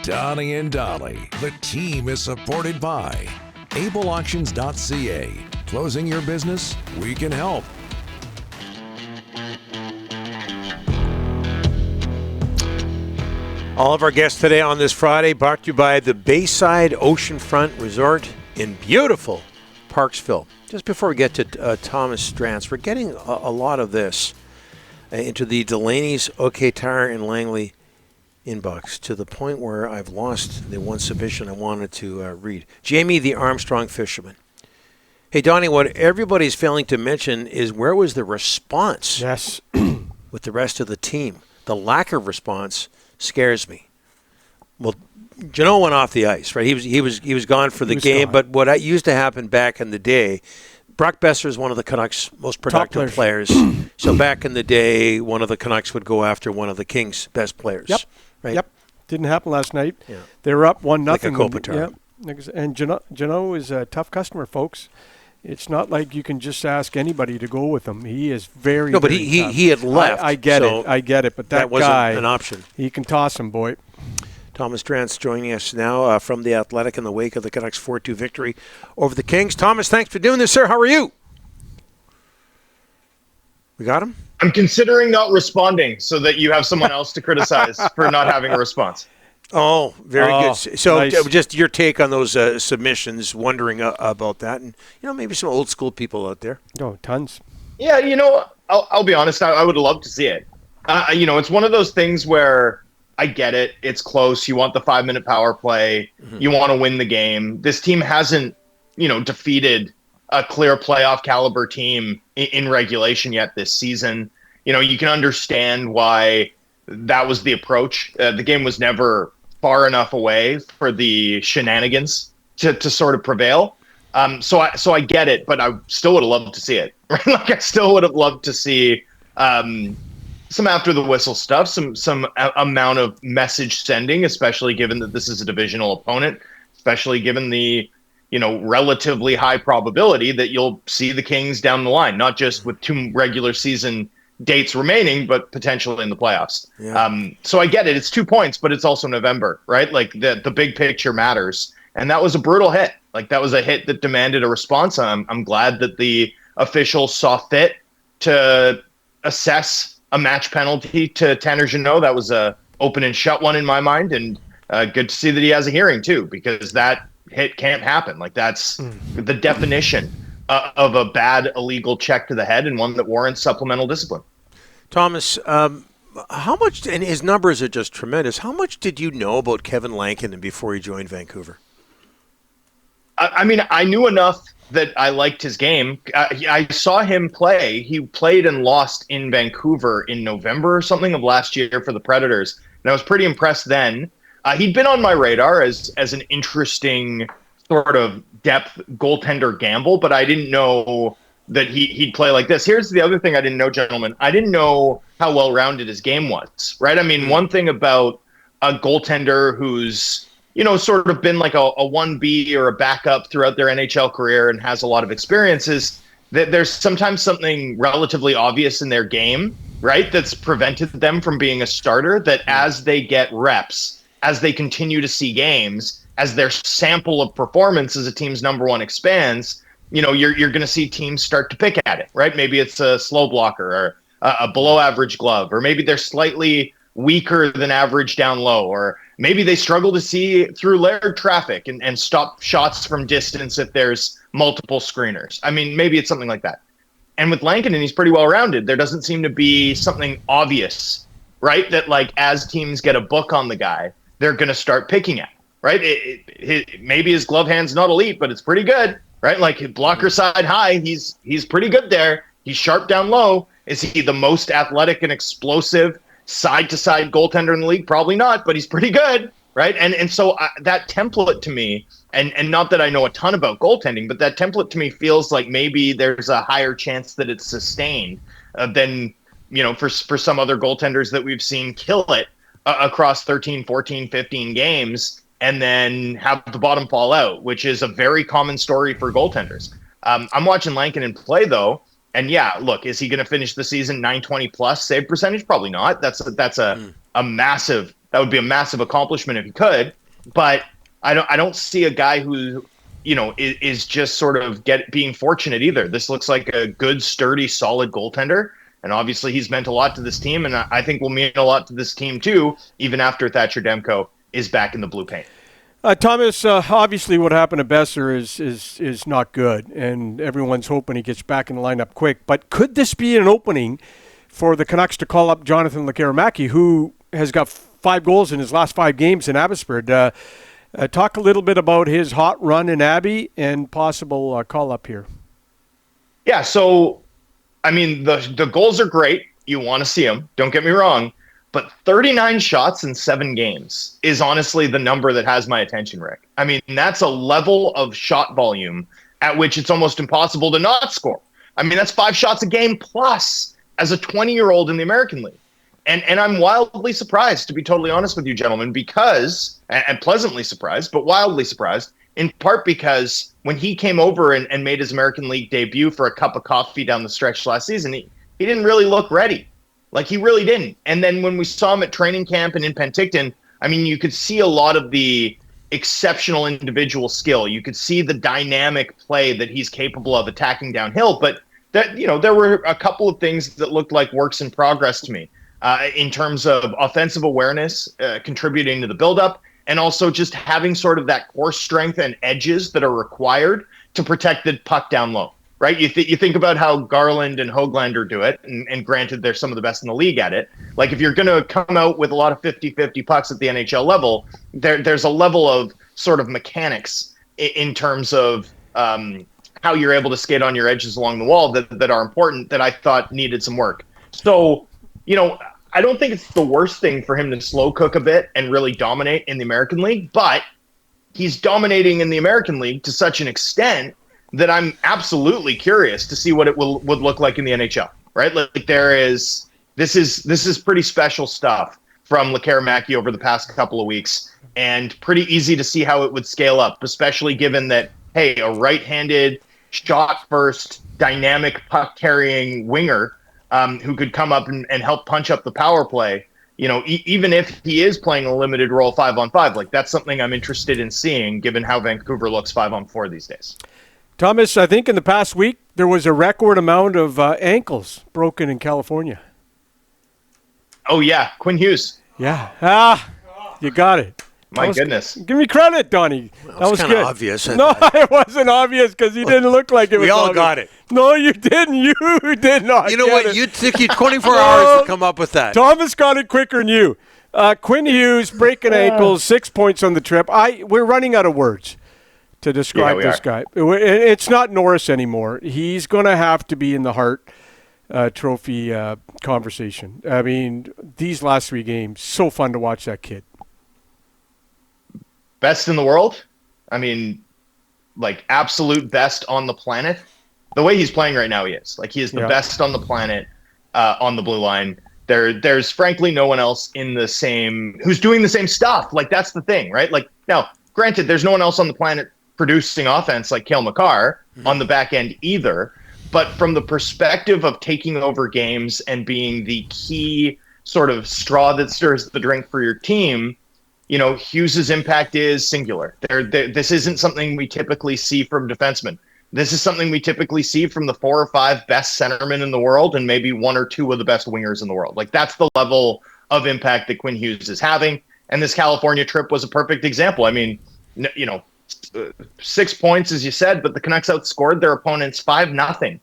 Donnie and Dolly. The team is supported by ableauctions.ca. Closing your business? We can help. All of our guests today on this Friday brought to you by the Bayside Oceanfront Resort in beautiful Parksville. Just before we get to Thomas Drance, we're getting a lot of this into the Delaney's OK Tire and Langley inbox to the point where I've lost the one submission I wanted to read. Jamie the Armstrong Fisherman. Hey, Donnie, what everybody's failing to mention is where was the response with the rest of the team? The lack of response scares me. Well, Jeannot went off the ice, right? He was gone for the game. Gone. But what used to happen back in the day, Brock Besser is one of the Canucks' most productive players. So back in the day, one of the Canucks would go after one of the Kings' best players. Yep. Right? Yep. Didn't happen last night. Yeah. They were up 1-0. Like a Kopitar. Yeah. And Jeannot is a tough customer, folks. It's not like you can just ask anybody to go with him. He is very No, but very he had left. I get it. But that wasn't guy, an option. He can toss him, boy. Thomas Drance joining us now from The Athletic in the wake of the Canucks 4-2 victory over the Kings. Thomas, thanks for doing this, sir. How are you? We got him? I'm considering not responding so that you have someone else to criticize for not having a response. Oh, very good. So nice. Just your take on those submissions, wondering about that. And, maybe some old school people out there. Oh, tons. Yeah, I'll be honest. I would love to see it. It's one of those things where I get it. It's close. You want the 5-minute power play. Mm-hmm. You want to win the game. This team hasn't, defeated a clear playoff caliber team in regulation yet this season. You can understand why that was the approach. The game was never far enough away for the shenanigans to sort of prevail. So I get it, but I still would have loved to see it. Right? Like I still would have loved to see some after the whistle stuff, some amount of message sending, especially given that this is a divisional opponent, especially given the relatively high probability that you'll see the Kings down the line, not just with 2 regular season dates remaining, but potentially in the playoffs. Yeah. So I get it. It's 2 points, but it's also November, right? Like the big picture matters. And that was a brutal hit. Like that was a hit that demanded a response. I'm glad that the officials saw fit to assess a match penalty to Tanner Jeannot. That was a open and shut one in my mind. And good to see that he has a hearing too, because that hit can't happen. Like that's the definition of a bad illegal check to the head and one that warrants supplemental discipline. Thomas, how much, and his numbers are just tremendous, how much did you know about Kevin Lankinen before he joined Vancouver? I mean, I knew enough that I liked his game. I saw him play. He played and lost in Vancouver in November or something of last year for the Predators, and I was pretty impressed then. He'd been on my radar as an interesting sort of depth goaltender gamble, but I didn't know that he'd play like this. Here's the other thing I didn't know, gentlemen. I didn't know how well-rounded his game was, right? I mean, one thing about a goaltender who's, sort of been like a 1B or a backup throughout their NHL career and has a lot of experiences, that there's sometimes something relatively obvious in their game, right, that's prevented them from being a starter, that as they get reps, as they continue to see games, as their sample of performance as a team's number one expands, you're going to see teams start to pick at it, right? Maybe it's a slow blocker or a below average glove, or maybe they're slightly weaker than average down low, or maybe they struggle to see through layered traffic and stop shots from distance if there's multiple screeners. I mean, maybe it's something like that. And with Lankinen, he's pretty well rounded. There doesn't seem to be something obvious, right? That like as teams get a book on the guy, they're going to start picking at, right? Maybe his glove hand's not elite, but it's pretty good, right? Like blocker side high, he's pretty good there. He's sharp down low. Is he the most athletic and explosive side-to-side goaltender in the league? Probably not, but he's pretty good, right? And so that template to me, and not that I know a ton about goaltending, but that template to me feels like maybe there's a higher chance that it's sustained than, for some other goaltenders that we've seen kill it across 13, 14, 15 games and then have the bottom fall out, which is a very common story for goaltenders. I'm watching Lankinen play, though, and yeah, look, is he going to finish the season 920 plus save percentage? Probably not. That's a massive That would be a massive accomplishment if he could. But I don't see a guy who, is just sort of being fortunate either. This looks like a good, sturdy, solid goaltender. And obviously he's meant a lot to this team, and I think will mean a lot to this team too, even after Thatcher Demko is back in the blue paint. Thomas, obviously what happened to Besser is not good, and everyone's hoping he gets back in the lineup quick. But could this be an opening for the Canucks to call up Jonathan Lekkerimäki, who has got 5 goals in his last 5 games in Abbotsford? Talk a little bit about his hot run in Abbey and possible call-up here. Yeah, so I mean, the goals are great. You want to see them. Don't get me wrong. But 39 shots in 7 games is honestly the number that has my attention, Rick. I mean, that's a level of shot volume at which it's almost impossible to not score. I mean, that's 5 shots a game plus as a 20-year-old in the American League. And I'm wildly surprised, to be totally honest with you, gentlemen, because, and pleasantly surprised, but wildly surprised, in part because when he came over and made his American League debut for a cup of coffee down the stretch last season, he didn't really look ready. Like, he really didn't. And then when we saw him at training camp and in Penticton, I mean, you could see a lot of the exceptional individual skill. You could see the dynamic play that he's capable of attacking downhill. But that, there were a couple of things that looked like works in progress to me in terms of offensive awareness, contributing to the buildup, and also just having sort of that core strength and edges that are required to protect the puck down low, right? You think about how Garland and Höglander do it, and granted, they're some of the best in the league at it. Like, if you're going to come out with a lot of 50-50 pucks at the NHL level, there's a level of sort of mechanics in terms of how you're able to skate on your edges along the wall that are important, that I thought needed some work. So, I don't think it's the worst thing for him to slow cook a bit and really dominate in the American League, but he's dominating in the American League to such an extent that I'm absolutely curious to see what it would look like in the NHL, right? Like, this is pretty special stuff from Lekkerimäki over the past couple of weeks, and pretty easy to see how it would scale up, especially given that, hey, a right-handed, shot-first, dynamic puck-carrying winger who could come up and help punch up the power play, even if he is playing a limited role 5-on-5, like, that's something I'm interested in seeing, given how Vancouver looks 5-on-4 these days. Thomas, I think in the past week there was a record amount of ankles broken in California. Oh, yeah. Quinn Hughes. Yeah. You got it. My goodness. Give me credit, Donnie. Well, that was kind good. of obvious. No, it wasn't obvious because you didn't look like it was We all obvious. got it. No, you didn't. You did not. You know get what? it. You took you 24 hours to come up with that. Thomas got it quicker than you. Quinn Hughes breaking ankles, 6 points on the trip. We're running out of words to describe this guy. It's not Norris anymore. He's going to have to be in the Hart Trophy conversation. I mean, these last 3 games, so fun to watch that kid. Best in the world? I mean, like, absolute best on the planet. The way he's playing right now, he is. Like, he is the best on the planet on the blue line. There's frankly no one else who's doing the same stuff. Like, that's the thing, right? Like, now, granted, there's no one else on the planet producing offense like Cale Makar on the back end either. But from the perspective of taking over games and being the key sort of straw that stirs the drink for your team, Hughes' impact is singular. This isn't something we typically see from defensemen. This is something we typically see from the 4 or 5 best centermen in the world and maybe 1 or 2 of the best wingers in the world. Like, that's the level of impact that Quinn Hughes is having. And this California trip was a perfect example. I mean, 6 points, as you said, but the Canucks outscored their opponents 5-0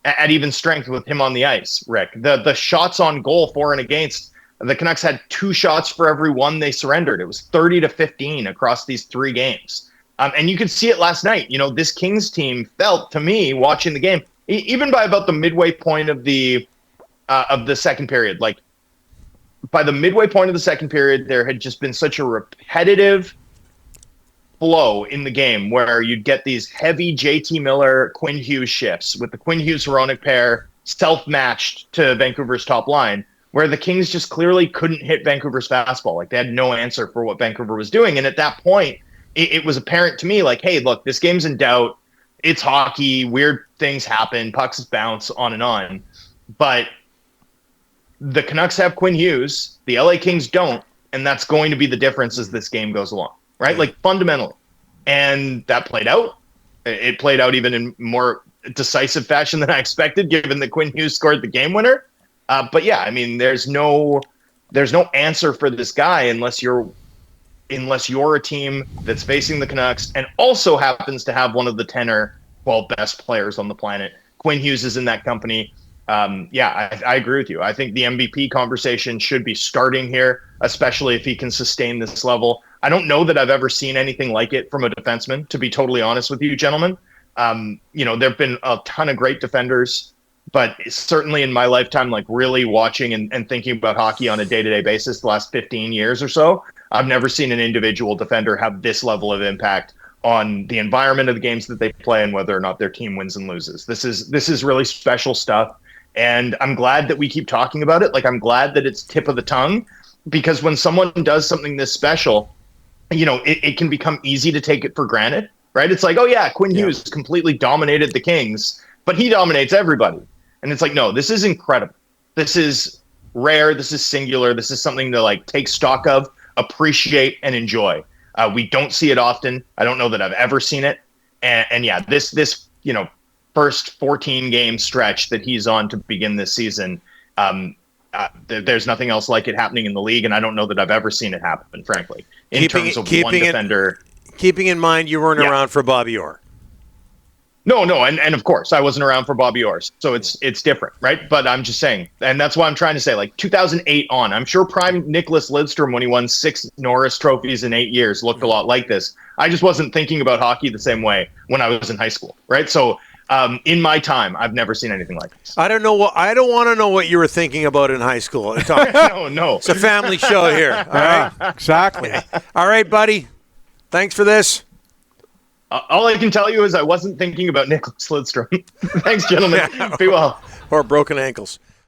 at even strength with him on the ice, Rick. The shots on goal for and against, the Canucks had 2 shots for every 1 they surrendered. It was 30-15 across these 3 games. And you could see it last night. This Kings team felt, to me, watching the game, even by about the midway point of the second period, like, by the midway point of the second period, there had just been such a repetitive flow in the game where you'd get these heavy JT Miller, Quinn Hughes shifts with the Quinn Hughes-Hronek pair self-matched to Vancouver's top line, where the Kings just clearly couldn't hit Vancouver's fastball. Like, they had no answer for what Vancouver was doing. And at that point, it was apparent to me, like, hey, look, this game's in doubt. It's hockey. Weird things happen. Pucks bounce, on and on. But the Canucks have Quinn Hughes. The LA Kings don't. and that's going to be the difference as this game goes along, right? Like fundamentally. And that played out. It played out even in more decisive fashion than I expected, given that Quinn Hughes scored the game winner. But yeah, I mean, there's no answer for this guy unless you're a team that's facing the Canucks and also happens to have one of the 10 or 12 best players on the planet. Quinn Hughes is in that company. I agree with you. I think the MVP conversation should be starting here, especially if he can sustain this level. I don't know that I've ever seen anything like it from a defenseman, to be totally honest with you, gentlemen. There have been a ton of great defenders, but certainly in my lifetime, like really watching and thinking about hockey on a day-to-day basis the last 15 years or so, I've never seen an individual defender have this level of impact on the environment of the games that they play and whether or not their team wins and loses. This is really special stuff. And I'm glad that we keep talking about it. Like, I'm glad that it's tip of the tongue, because when someone does something this special, it can become easy to take it for granted, right? It's like, oh yeah, Quinn Hughes completely dominated the Kings, but he dominates everybody. And it's like, no, this is incredible. This is rare. This is singular. This is something to like take stock of, appreciate, and enjoy. We don't see it often. I don't know that I've ever seen it. And yeah, this first 14 game stretch that he's on to begin this season, there's nothing else like it happening in the league, and I don't know that I've ever seen it happen, frankly, in terms of one defender. Keeping in mind you weren't around for Bobby Orr. No, and of course I wasn't around for Bobby Orr, so it's different, right? But I'm just saying, and that's why I'm trying to say, like 2008 on, I'm sure prime Nicholas Lidstrom, when he won 6 Norris trophies in 8 years, looked a lot like this. I just wasn't thinking about hockey the same way when I was in high school, right? So in my time, I've never seen anything like this. I don't want to know what you were thinking about in high school. No. It's a family show here. All right, exactly. All right, buddy. Thanks for this. All I can tell you is I wasn't thinking about Nicholas Lidstrom. Thanks, gentlemen. Be well. Or broken ankles.